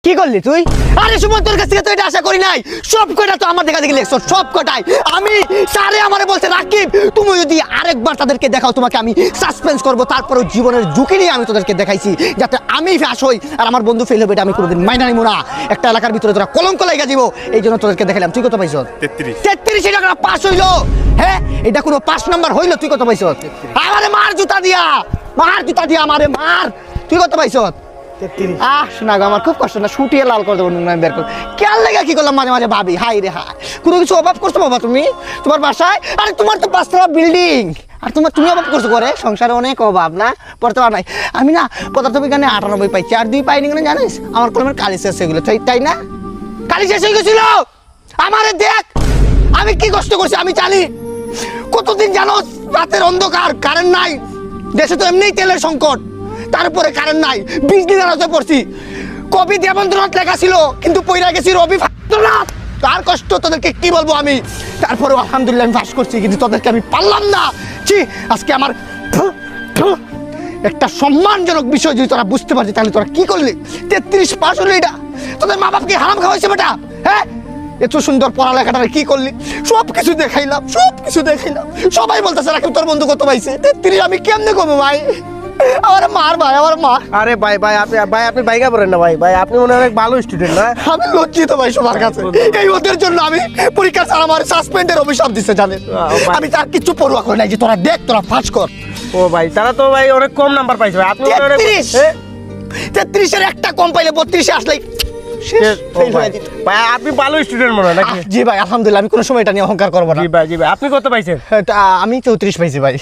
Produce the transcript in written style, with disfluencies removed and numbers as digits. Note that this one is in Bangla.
কি করলি তুই? আরে সুমন, তোর কাছ থেকে তো এটা আশা করি নাই। সব কটা তো আমার দেখা দেখি লেখছো, সব কটাই। আমি স্যারে আমারে বলছে, রাকিব তুমি যদি আরেকবার তাদেরকে দেখাও তোমাকে আমি সাসপেন্স করবো। তারপরেও জীবনের ঝুঁকি নিয়ে আমি তোদেরকে দেখাইছি যাতে আমি ফ্যাস হই আর আমার বন্ধু ফেল হবে, এটা আমি কোনোদিন মাইনা নিব না। একটা এলাকার ভিতরে তোরা কলঙ্ক লাইগা দিব, এই জন্য তোদেরকে দেখালাম। তুই কত পাইছ? 33 টাকা পাস হইলো। হ্যাঁ, এটা কোনো 5 নাম্বার হইলো? তুই কত পাইছ? আমারে মার জুতা দিয়া, আমারে মার। তুই কত পাইছ? শোনা গো, আমার খুব কষ্ট না, শুটিয়ে লাল করে দেবো বের করে। কেয়ার লেগে কি করলাম মাঝে মাঝে ভাবি, হাই রে হাই, কোনো কিছু অভাব করছো বাবা তুমি তোমার বাসায়? আরে তোমার তো 5তলা বিল্ডিং, আর তুমি অভাব করছো করে? সংসারে অনেক অভাব না, পড়তে পার নাই। আমি না পদার্থবিজ্ঞানে 98 পাইছি, আর 2 পাইনি কেন জানিস? আমার কলমের কালি শেষ হয়ে গেলো। তাই না, কালি শেষ হয়ে গেছিল। আমারে দেখ আমি কি কষ্ট করছি আমি জানি। কতদিন জানো, রাতের অন্ধকার, কারেন্ট নাই, দেশে তো এমনিই তেলের সংকট, তারপরে কারেন্ট নাই, বিজলি দাঁড়াতে পড়ছি। কবি দেবেন্দ্রনাথ লেখা ছিল কিন্তু পইরা গেছি রবীন্দ্রনাথ। তার কষ্ট তোদেরকে কি বলবো আমি। তারপরেও আলহামদুলিল্লাহ আমি পাস করছি, কিন্তু তোদেরকে আমি পারলাম না। ছি, আজকে আমার একটা সম্মানজনক বিষয় যদি তোরা বুঝতে পারছিস তাহলে তোরা কি করলি? 33 পাস হলো, এটা তোদের মা বাপকে হারাম খাওয়াইছে বেটা। হ্যাঁ, এত সুন্দর পড়ালেখাটা কি করলি? সব কিছু দেখাইলাম। সবাই বলতেছে রাকিব তোর বন্ধু কত পাইছে? 33। আমি কেমনে করবো ভাই? আমার মার ভাই, আমার মা। আরে আপনি বাইকা পড়েন না ভাই, আপনি মনে অনেক ভালো স্টুডেন্ট না? আমি লজ্জিত ভাই সবার কাছে। এই ওদের জন্য আমি পরীক্ষা ছাড়া আমার সাসপেন্ডের অভিশাপ দিচ্ছে জানেন। আমি তার কিছু পড়ুয়া করে নাই যে তোরা দেখ, তোরা পাস কর। ও ভাই, তারা তো ভাই অনেক কম নাম্বার পাইছে ভাই। আপনি 33 এর একটা কম পাইলে 32 এ আসলেই ভাই আপনি ভালো স্টুডেন্ট মনে হয় নাকি? জি ভাই আলহামদুলিল্লাহ, আমি কোনো সময় এটা নিয়ে অহংকার করবো না। জি ভাই আপনি কত পাইছেন? আমি 34 পাইছি ভাই।